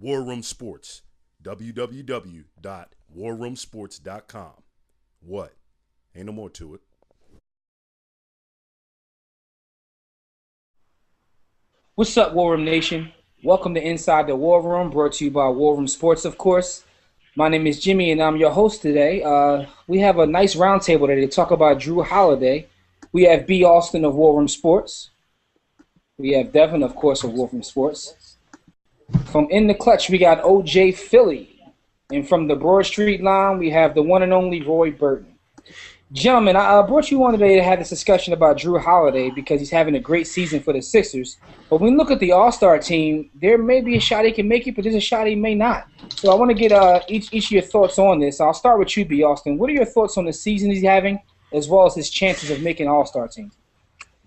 War Room Sports, www.warroomsports.com. What? Ain't no more to it. What's up, War Room Nation? Welcome to Inside the War Room, brought to you by War Room Sports, of course. My name is Jimmy, and I'm your host today. We have a nice roundtable today to talk about Jrue Holiday. We have B. Austin of War Room Sports. We have Devin, of course, of War Room Sports. From In the Clutch, we got O.J. Philly. And from the Broad Street line, we have the one and only Roy Burton. Gentlemen, I brought you on today to have this discussion about Jrue Holiday because he's having a great season for the Sixers. But when we look at the All-Star team, there may be a shot he can make it, but there's a shot he may not. So I want to get each of your thoughts on this. I'll start with you, B. Austin. What are your thoughts on the season he's having, as well as his chances of making All-Star team?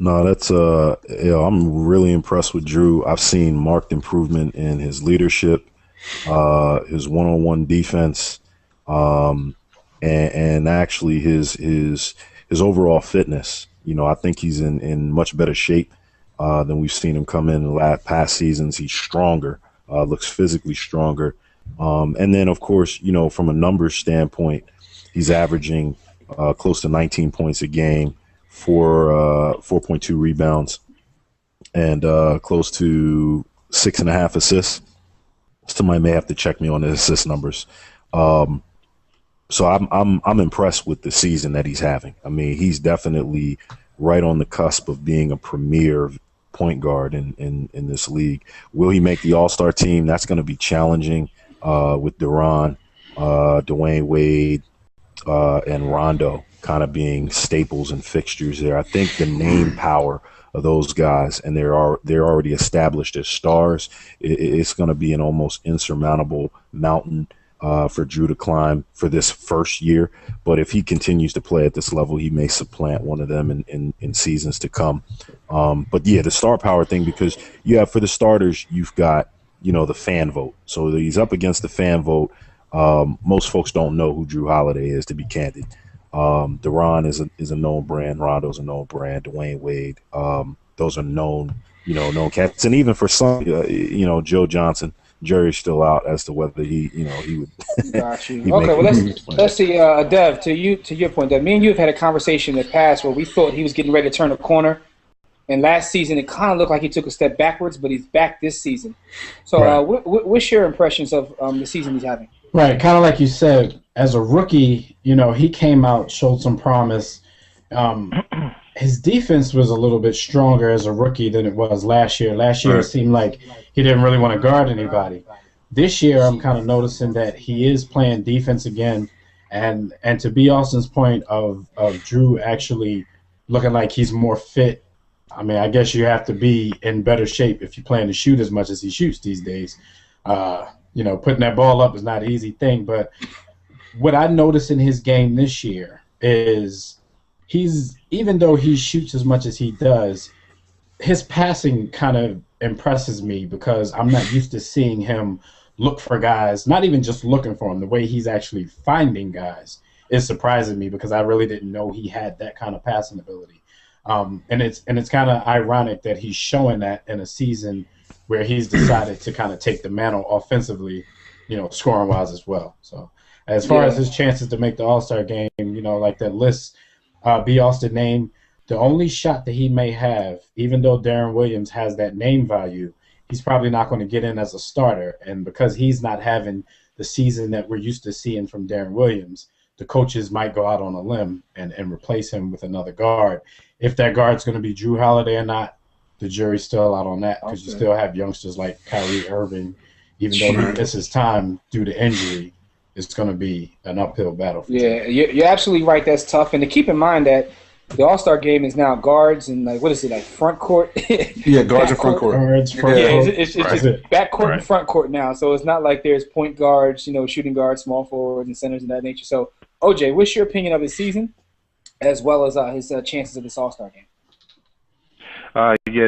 No, that's I'm really impressed with Jrue. I've seen marked improvement in his leadership, his one-on-one defense, and actually his overall fitness. You know, I think he's in much better shape than we've seen him come in the past seasons. He's stronger, looks physically stronger, and then of course, you know, from a numbers standpoint, he's averaging close to 19 points a game. 4.2 rebounds and close to 6.5 assists. Somebody may have to check me on the assist numbers. So I'm impressed with the season that he's having. I mean, he's definitely right on the cusp of being a premier point guard in this league. Will he make the All-Star team? That's going to be challenging with Dwayne Wade, and Rondo kind of being staples and fixtures there. I think the name power of those guys, and they're already established as stars, it's going to be an almost insurmountable mountain for Jrue to climb for this first year. But if he continues to play at this level, he may supplant one of them in seasons to come. But yeah, the star power thing, because for the starters, you've got, you know, the fan vote. So he's up against the fan vote. Most folks don't know who Jrue Holiday is, to be candid. Deron is a known brand. Rondo's a known brand. Dwayne Wade. Those are known known cats. And even for some, Joe Johnson, jury's still out as to whether he would. Got you. Okay, well let's see, Dev. To your point, Dev. Me and you have had a conversation in the past where we thought he was getting ready to turn a corner. And last season, it kind of looked like he took a step backwards, but he's back this season. So, right. What's your impressions of the season he's having? Right, kind of like you said, as a rookie, he came out, showed some promise. His defense was a little bit stronger as a rookie than it was last year. Last year, It seemed like he didn't really want to guard anybody. This year, I'm kind of noticing that he is playing defense again. And to B. Austin's point of Jrue actually looking like he's more fit, I mean, I guess you have to be in better shape if you plan to shoot as much as he shoots these days. Putting that ball up is not an easy thing. But what I noticed in his game this year is even though he shoots as much as he does, his passing kind of impresses me because I'm not used to seeing him look for guys, not even just looking for them. The way he's actually finding guys is surprising me because I really didn't know he had that kind of passing ability. And it's kind of ironic that he's showing that in a season where he's decided to kind of take the mantle offensively, scoring-wise as well. So as far as his chances to make the All-Star game, like that list B. Austin named, the only shot that he may have, even though Darren Williams has that name value, he's probably not going to get in as a starter. And because he's not having the season that we're used to seeing from Darren Williams, the coaches might go out on a limb and replace him with another guard. If that guard's going to be Jrue Holiday or not, the jury's still out on that because you still have youngsters like Kyrie Irving. Even though he misses time due to injury, it's going to be an uphill battle for him. You're absolutely right. That's tough. And to keep in mind that the All-Star game is now guards and, front court? Guards and front court. It's just back court and front court now. So it's not like there's point guards, shooting guards, small forwards, and centers and that nature. So, OJ, what's your opinion of his season as well as his chances of this All-Star game?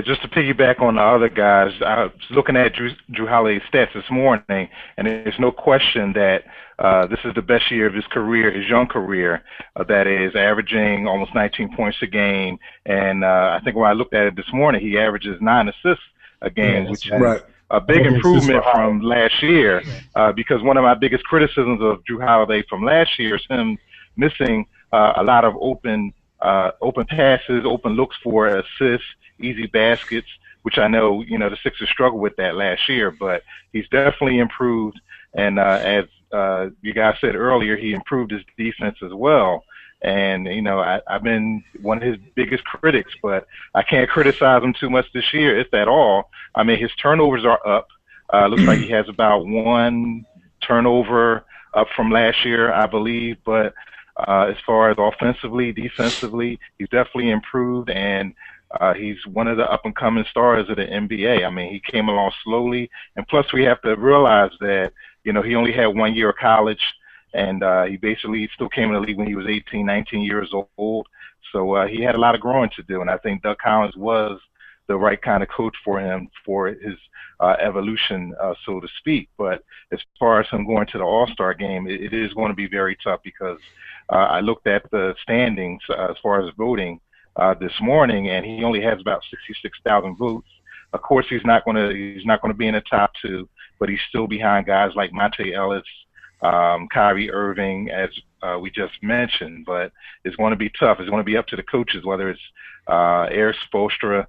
Just to piggyback on the other guys, I was looking at Jrue Holiday's stats this morning, and there's no question that this is the best year of his career, his young career, that is averaging almost 19 points a game. And I think when I looked at it this morning, he averages 9 assists a game, which is a big improvement from last year, because one of my biggest criticisms of Jrue Holiday from last year is him missing a lot of open passes, open looks for assists, easy baskets, which I know, the Sixers struggled with that last year, but he's definitely improved. And as you guys said earlier, he improved his defense as well. And, I've been one of his biggest critics, but I can't criticize him too much this year, if at all. I mean, his turnovers are up. Looks like he has about 1 turnover up from last year, I believe. But as far as offensively, defensively, he's definitely improved, and he's one of the up-and-coming stars of the NBA. I mean, he came along slowly, and plus we have to realize that, he only had 1 year of college, and he basically still came in the league when he was 18, 19 years old. So he had a lot of growing to do, and I think Doug Collins was the right kind of coach for him for his evolution, so to speak. But as far as him going to the All-Star game, it is going to be very tough because I looked at the standings as far as voting this morning, and he only has about 66,000 votes. Of course, he's not going to be in the top 2, but he's still behind guys like Monte Ellis, Kyrie Irving, as we just mentioned. But it's going to be tough. It's going to be up to the coaches, whether it's Eric Spoelstra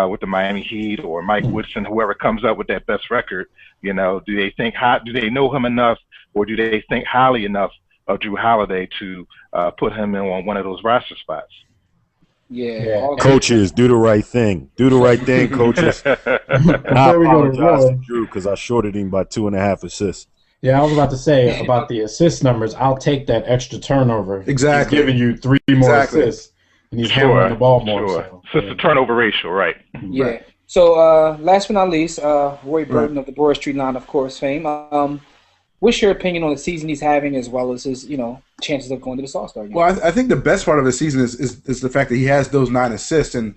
with the Miami Heat or Mike Woodson, whoever comes up with that best record. Do they know him enough, or do they think highly enough of Jrue Holiday to put him in on one of those roster spots? Yeah. Coaches, do the right thing. Do the right thing, coaches. I apologize to Jrue because I shorted him by 2.5 assists. Yeah, I was about to say about the assist numbers. I'll take that extra turnover. Exactly. He's giving you 3 more assists, and he's handling the ball more. Sure. So it's the turnover ratio, right? Yeah. Right. So last but not least, Roy Burton of the Broad Street Line, of course, fame. What's your opinion on the season he's having, as well as his, chances of going to this All-Star game? Well, I think the best part of his season is the fact that he has those 9 assists, and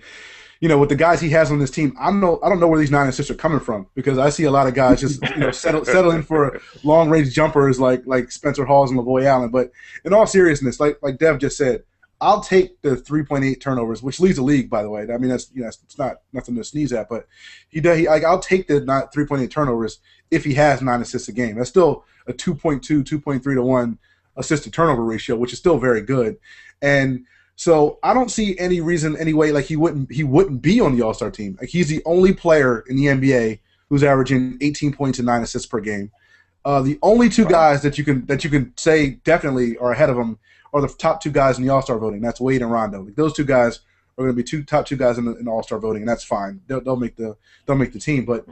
with the guys he has on this team, I don't know where these 9 assists are coming from, because I see a lot of guys just settle in for long range jumpers like Spencer Hawes and LaVoy Allen. But in all seriousness, like Dev just said, I'll take the 3.8 turnovers, which leads the league, by the way. I mean, that's it's not nothing to sneeze at, but I'll take the 3.8 turnovers if he has 9 assists a game. That's still a 2.2, 2.3 to 1 assist to turnover ratio, which is still very good. And so I don't see any reason, anyway, like he wouldn't be on the All-Star team. Like, he's the only player in the NBA who's averaging 18 points and 9 assists per game. The only 2 guys that you can say definitely are ahead of him are the top 2 guys in the All-Star voting. That's Wade and Rondo. Like, those 2 guys are going to be top 2 guys in the All-Star voting, and that's fine. They'll make the team. But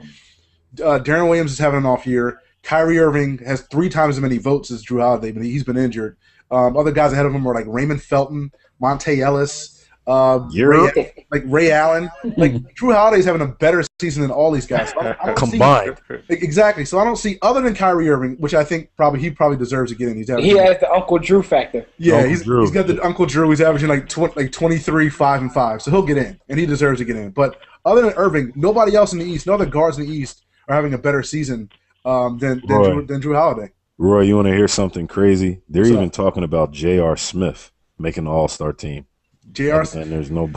Deron Williams is having an off year. Kyrie Irving has 3 times as many votes as Jrue Holiday, but he's been injured. Other guys ahead of him are like Raymond Felton, Monte Ellis, Ray Allen. Like, Jrue Holiday's having a better season than all these guys. So I don't combined. Exactly. So I don't see, other than Kyrie Irving, which I think he probably deserves to get in. He has the Uncle Jrue factor. Yeah, he's got the Uncle Jrue. He's averaging like 23, 5, and 5. So he'll get in, and he deserves to get in. But other than Irving, nobody else in the East, no other guards in the East are having a better season than Jrue Holiday. Roy, you want to hear something crazy? They're even talking about J.R. Smith making the All-Star team. J.R. and there's no.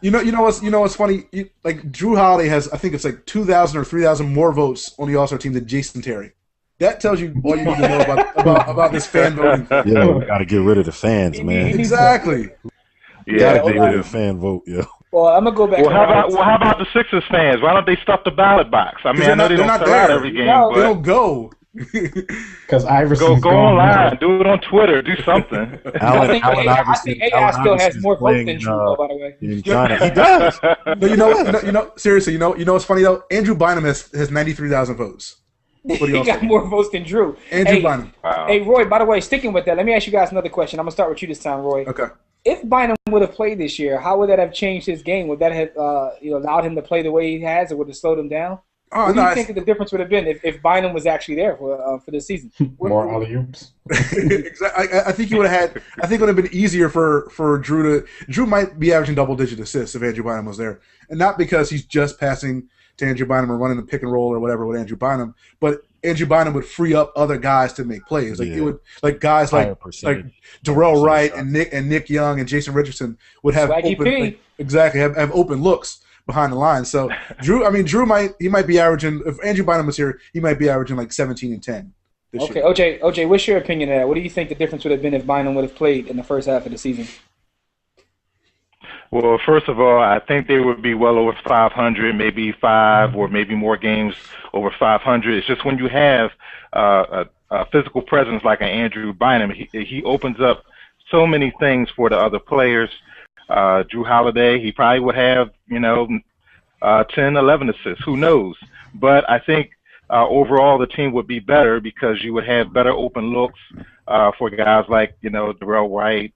You know what's funny? Like, Jrue Holiday has, I think it's like 2,000 or 3,000 more votes on the All-Star team than Jason Terry. That tells you all you need to know about this fan voting. Yeah, we got to get rid of the fans, man. Exactly. Gotta get rid of the fan vote, yeah. Well, I'm gonna go back. Well, how about the Sixers fans? Why don't they stuff the ballot box? I mean, I know they don't sell out every game, but they don't go. Because Iverson's go online, do it on Twitter, do something. I think AI still has more votes than Jrue, by the way. In China, he does. But seriously, you know what's funny though? Andrew Bynum has 93,000 votes. He got more votes than Jrue. Andrew Bynum. Wow. Hey, Roy, by the way, sticking with that, let me ask you guys another question. I'm going to start with you this time, Roy. Okay. If Bynum would have played this year, how would that have changed his game? Would that have allowed him to play the way he has, or would it slowed him down? What do you think the difference would have been if Bynum was actually there for this season? More alley-oops. Exactly. I think he would have had. I think it would have been easier for Jrue to. Jrue might be averaging double-digit assists if Andrew Bynum was there, and not because he's just passing to Andrew Bynum or running the pick and roll or whatever with Andrew Bynum, but Andrew Bynum would free up other guys to make plays. Like it would, like guys like Darrell Wright and Nick Young and Jason Richardson would have open, have open looks. behind the line. So Jrue might be averaging. If Andrew Bynum was here, he might be averaging like 17 and 10 this year. OJ, what's your opinion of that? What do you think the difference would have been if Bynum would have played in the first half of the season? Well, first of all, I think they would be well over 500, maybe 5 or maybe more games over 500. It's just when you have a physical presence like an Andrew Bynum, he opens up so many things for the other players. Jrue Holiday, he probably would have, 10, 11 assists. Who knows? But I think overall the team would be better because you would have better open looks for guys like, Darrell White,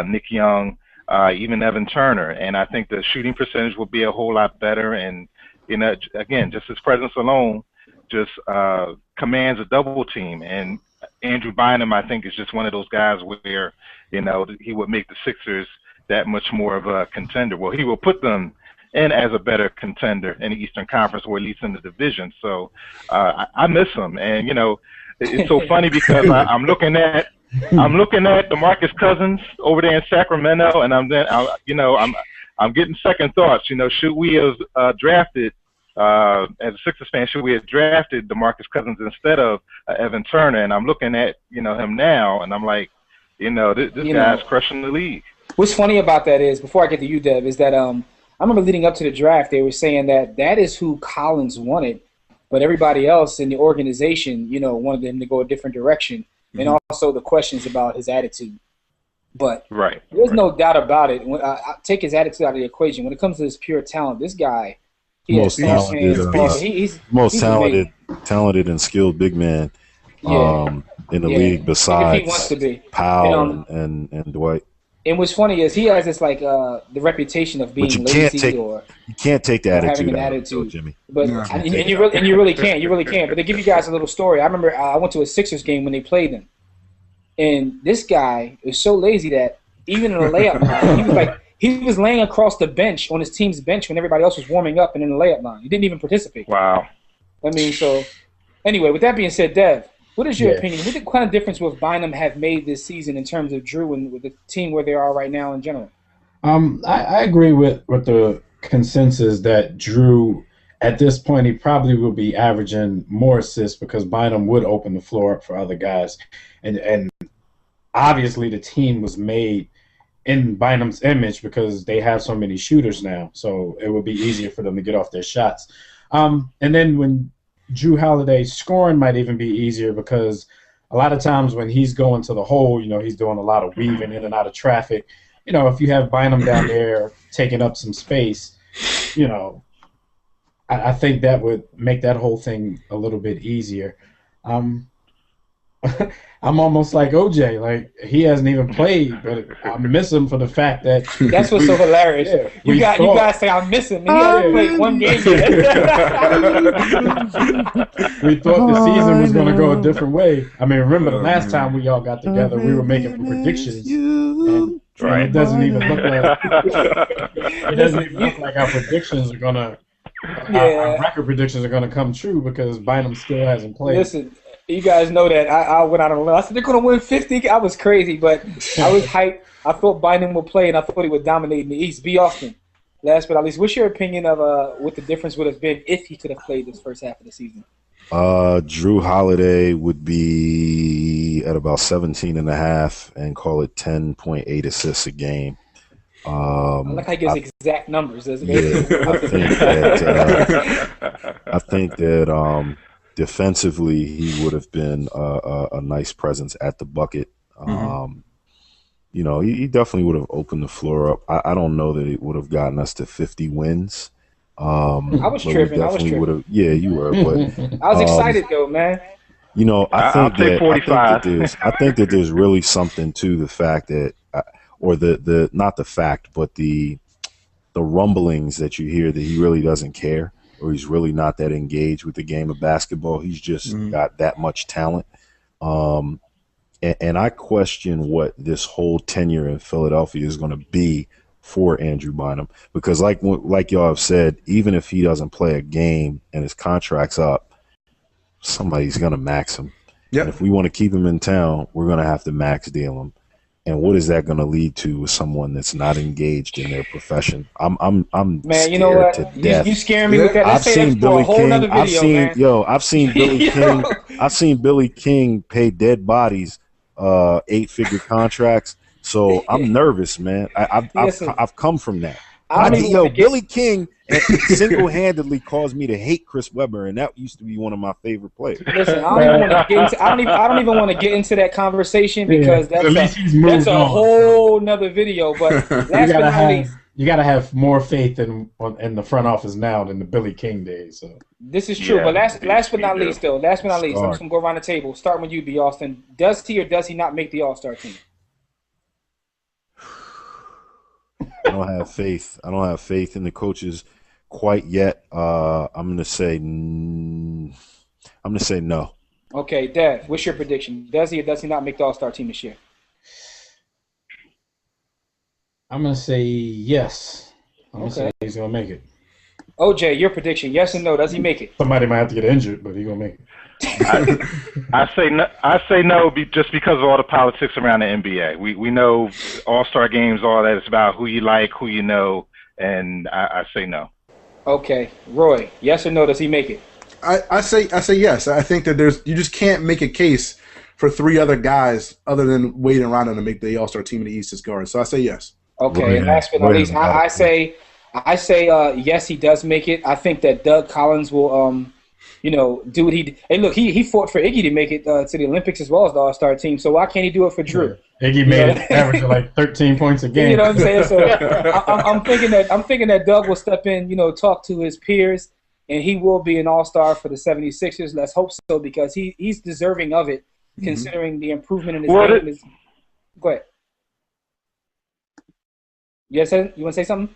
Nick Young, even Evan Turner. And I think the shooting percentage will be a whole lot better. And, again, just his presence alone just commands a double team. And Andrew Bynum, I think, is just one of those guys where, he would make the Sixers that much more of a contender. Well, he will put them in as a better contender in the Eastern Conference or at least in the division. So I miss him. And, it's so funny because I'm looking at DeMarcus Cousins over there in Sacramento, and I'm getting second thoughts. Should we have drafted as a Sixers fan? Should we have drafted DeMarcus Cousins instead of Evan Turner? And I'm looking at him now, and I'm like, this guy's crushing the league. What's funny about that is, before I get to you, Dev, is that I remember leading up to the draft, they were saying that is who Collins wanted, but everybody else in the organization, wanted him to go a different direction. And also the questions about his attitude. But there's no doubt about it. When I take his attitude out of the equation. When it comes to his pure talent, this guy, most talented and skilled big man in the league besides he wants to be. Powell and Dwight. And what's funny is he has this the reputation of being lazy you can't take the attitude having an out attitude. of Jimmy. But and you really can't. But to give you guys a little story, I remember I went to a Sixers game when they played them, and this guy was so lazy that even in the layup line, he was laying across the bench on his team's bench when everybody else was warming up and in the layup line. He didn't even participate. Wow. So anyway, with that being said, Dev, what is your opinion? What kind of difference would Bynum have made this season in terms of Jrue and with the team where they are right now in general? I agree with the consensus that Jrue, at this point, he probably will be averaging more assists because Bynum would open the floor up for other guys. And obviously the team was made in Bynum's image because they have so many shooters now. So it would be easier for them to get off their shots. And then when Jrue Holiday's scoring might even be easier because a lot of times when he's going to the hole, he's doing a lot of weaving in and out of traffic. If you have Bynum down there taking up some space, I think that would make that whole thing a little bit easier. I'm almost like OJ. Like, he hasn't even played, but I miss him for the fact that that's what's so hilarious. You guys say I miss him, and he hasn't played one game yet. We thought the season was going to go a different way. I mean, remember the last time we all got together, we were making predictions, and it doesn't even look like our predictions are going to. Our record predictions are going to come true because Bynum still hasn't played. Listen, you guys know that I went out on a limb. I said they're going to win 50. I was crazy, but I was hyped. I thought Bynum would play, and I thought he would dominate in the East. B. Austin, last but not least, what's your opinion of what the difference would have been if he could have played this first half of the season? Jrue Holiday would be at about 17.5 and call it 10.8 assists a game. I like how he gives exact numbers, doesn't he? Yeah, I think that defensively he would have been a nice presence at the bucket. He definitely would have opened the floor up. I don't know that it would have gotten us to 50 wins. I was tripping. Yeah, you were. But I was excited though, man. I think that there's really something to the fact that. Or the not the fact, but the rumblings that you hear that he really doesn't care, or he's really not that engaged with the game of basketball. He's just got that much talent. And I question what this whole tenure in Philadelphia is going to be for Andrew Bynum, because like y'all have said, even if he doesn't play a game and his contract's up, somebody's going to max him. Yep. And if we want to keep him in town, we're going to have to max deal him. And what is that going to lead to with someone that's not engaged in their profession? I'm Man, you scared know what? to death. You scaring me with that. Let's I've say seen that for a Billy whole King. nother video, man. I've seen Billy Yo. King. I've seen Billy King pay dead bodies 8-figure contracts. So I'm nervous, man. Listen, I've come from that. I don't even wanna get- Billy King single-handedly caused me to hate Chris Webber, and that used to be one of my favorite players. Listen, I don't even want to get into. I don't even want to get into that conversation because At least he's moved that's a on. whole nother video. But last but not least, You gotta have more faith in the front office now than the Billy King days. So this is true. Yeah, but last but not least, though, last but not least, I'm Sorry. just gonna go around the table. Starting with you, B. Austin. Does he or does he not make the All-Star team? I don't have faith. I don't have faith in the coaches quite yet. I'm gonna say no. Okay, Dev, what's your prediction? Does he or does he not make the All-Star team this year? I'm gonna say yes. I'm gonna Okay. say he's gonna make it. OJ, your prediction? Yes or no? Does he make it? Somebody might have to get injured, but he's gonna make it. I say no. Just because of all the politics around the NBA. We know All-Star games, all that. It's about who you like, who you know, and I say no. Okay, Roy, yes or no? Does he make it? I say yes. I think that you just can't make a case for three other guys other than Wade and Rondo to make the All-Star team in the East as guards. So I say yes. Okay, Right. and last but not Right. least, I say yes, he does make it. I think that Doug Collins will do what he did. Hey, look, he fought for Iggy to make it to the Olympics as well as the All-Star team. So why can't he do it for Jrue? Iggy made an average of like 13 points a game. You know what I'm saying? So I'm thinking that Doug will step in, talk to his peers, and he will be an All-Star for the 76ers. Let's hope so, because he's deserving of it, considering the improvement in his game. Go ahead. Yes, you want to say something?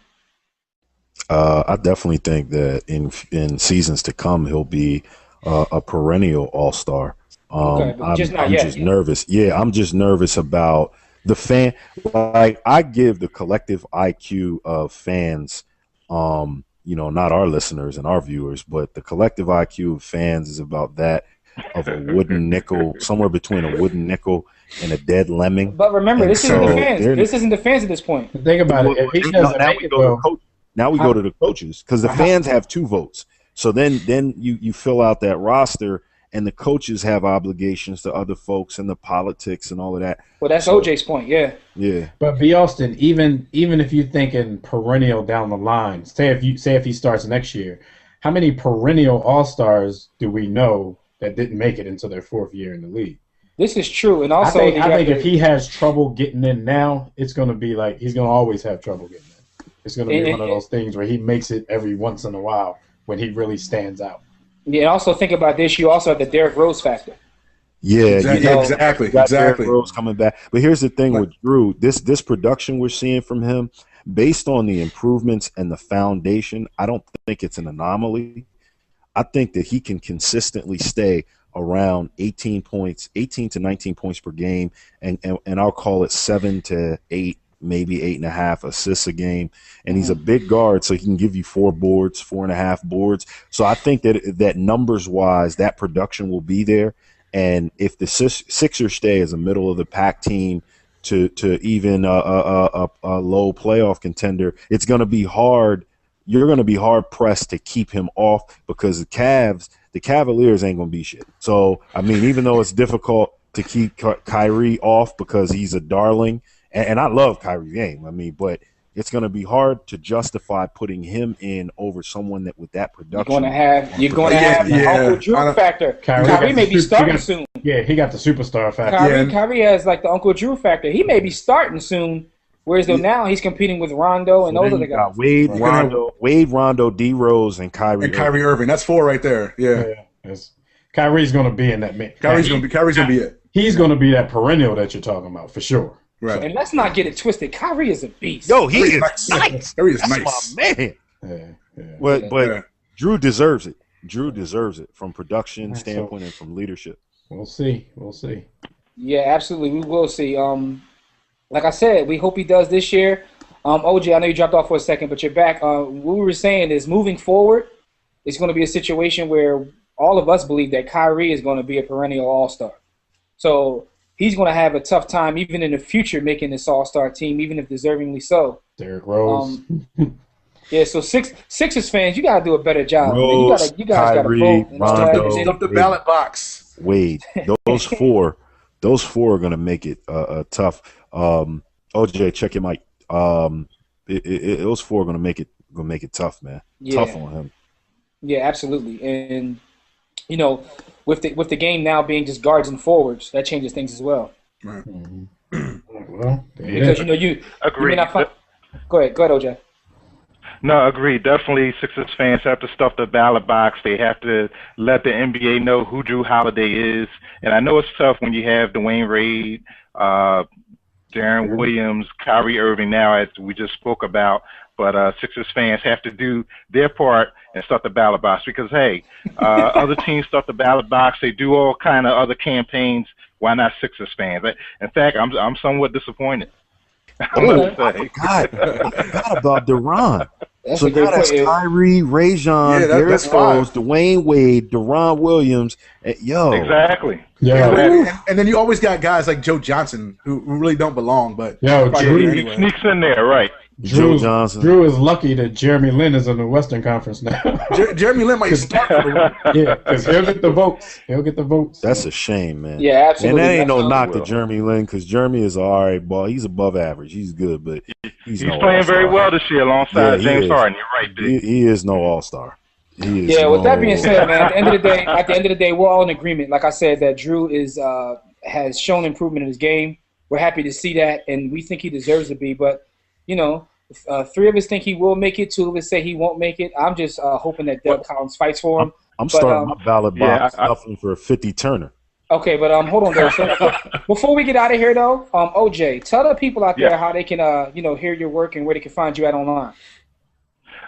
I definitely think that in seasons to come he'll be a perennial All-Star. Okay, but just not I'm yet. just nervous. Yeah, I'm just nervous about the fan. Like, I give the collective IQ of fans, not our listeners and our viewers, but the collective IQ of fans is about that of a wooden nickel, somewhere between a wooden nickel and a dead lemming. But remember, And this isn't the so fans. This isn't the fans at this point. Think about it. If he doesn't now make we it, go to though, the coach. Now we go to the coaches, because the fans have 2 votes. So then you fill out that roster, and the coaches have obligations to other folks and the politics and all of that. Well, that's OJ's point. Yeah. Yeah. but B. Austin, even if you're thinking perennial down the line, say if he starts next year, how many perennial All-Stars do we know that didn't make it into their 4th year in the league? This is true, and also I think if he has trouble getting in now, it's going to be like he's going to always have trouble getting in. It's going to be one of those things where he makes it every once in a while when he really stands out. Yeah, and also think about this. You also have the Derrick Rose factor. Yeah, Exactly. you got Derrick Rose coming back. But here's the thing with Jrue, this production we're seeing from him, based on the improvements and the foundation, I don't think it's an anomaly. I think that he can consistently stay around 18 to 19 points per game, and I'll call it 7 to 8, maybe 8.5 assists a game. And he's a big guard, so he can give you 4 boards, 4.5 boards. So I think that numbers wise, that production will be there. And if the Sixers stay as a middle of the pack team to even a low playoff contender, it's going to be hard. You're going to be hard pressed to keep him off, because the Cavaliers ain't going to be shit. So, I mean, even though it's difficult to keep Kyrie off because he's a darling, and I love Kyrie's game, I mean, but it's going to be hard to justify putting him in over someone that with that production. You're going to have the Uncle Jrue factor. Kyrie may be starting soon. Yeah, he got the superstar factor. Kyrie has like the Uncle Jrue factor. He may be starting soon. Whereas though now he's competing with Rondo and those other guys. Wade, Rondo, D Rose, and Kyrie. And Kyrie Irving. That's 4 right there. Yeah. Yes. Kyrie's going to be in that mix. Kyrie's going to be it. He's going to be that perennial that you're talking about for sure. Right. And let's not get it twisted. Kyrie is a beast. Yo, he is nice. Kyrie is That's nice. my man. But Jrue deserves it. Jrue deserves it from production standpoint and from leadership. We'll see. Yeah, absolutely. We will see. Like I said, we hope he does this year. OJ, I know you dropped off for a second, but you're back. What we were saying is moving forward, it's going to be a situation where all of us believe that Kyrie is going to be a perennial all-star. So he's going to have a tough time even in the future making this All-Star team, even if deservingly so. Derrick Rose. Yeah, so Sixers fans, you gotta do a better job. Rose, you guys gotta Kyrie, vote. And all that. Rondo, Stuff the ballot box. Wade. Those four are gonna make it tough. OJ, check your mic. Those four are gonna make it tough, man. Yeah. Tough on him. Yeah, absolutely. And you know, with the game now being just guards and forwards, that changes things as well. Right. Well, Because you Agreed. Go ahead, OJ. No, agreed. Definitely, Sixers fans have to stuff the ballot box. They have to let the NBA know who Jrue Holiday is. And I know it's tough when you have Dwayne Wade, Darren Williams, Kyrie Irving now, as we just spoke about. But Sixers fans have to do their part and stuff the ballot box because, hey, other teams stuff the ballot box. They do all kind of other campaigns. Why not Sixers fans? In fact, I'm somewhat disappointed. I forgot about Duran. That's So a great now that's point. Kyrie, Rajon, Derrick that's five. Rose, Dwayne Wade, Deron Williams. Exactly. Yeah. And then you always got guys like Joe Johnson who really don't belong, but Yo, Jrue, He sneaks in there, right? Joe Johnson. Drew is lucky that Jeremy Lin is in the Western Conference now. Jeremy Lin might start for the win. Yeah, because he'll get the votes. That's a shame, man. Yeah, absolutely. And that ain't no knock to will. Jeremy Lin because Jeremy is all right, boy. He's above average. He's good, but he's no playing very all-star. well this year alongside he James is. Harden. You're right, dude. He is no all-star. He is Yeah, with that no- being said, man, at the end of the day, we're all in agreement. Like I said, that Jrue has shown improvement in his game. We're happy to see that, and we think he deserves to be. But three of us think he will make it. Two of us say he won't make it. I'm just hoping that Doug Collins fights for him. I'm starting my ballot box I- stuffing for 50 Turner. Okay, but hold on, though. So, before we get out of here, though, OJ, tell the people out there how they can hear your work and where they can find you at online.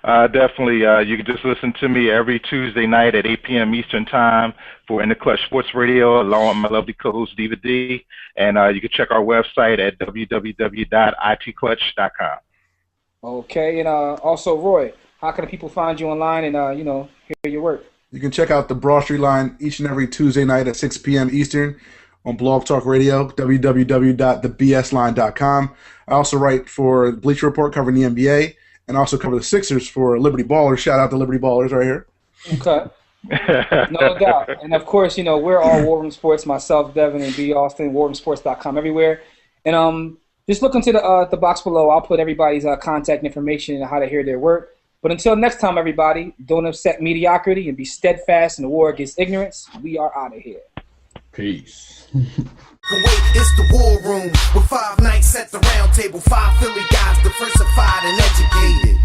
Definitely. You can just listen to me every Tuesday night at 8 p.m. Eastern Time for In the Clutch Sports Radio, along with my lovely co-host, Diva D. And you can check our website at www.itclutch.com. Okay, and also, Roy, how can the people find you online and, hear your work? You can check out the Broad Street Line each and every Tuesday night at 6 p.m. Eastern on Blog Talk Radio, www.thebsline.com. I also write for Bleacher Report covering the NBA and also cover the Sixers for Liberty Ballers. Shout out to Liberty Ballers right here. Okay. No doubt. And, of course, we're all War Room Sports, myself, Devin, and B. Austin, warroomsports.com everywhere. And just look into the box below. I'll put everybody's contact information and how to hear their work. But until next time, everybody, don't upset mediocrity and be steadfast in the war against ignorance. We are out of here. Peace. Wait, it's the War Room with 5 nights at the round table. 5 Philly guys, diversified and educated.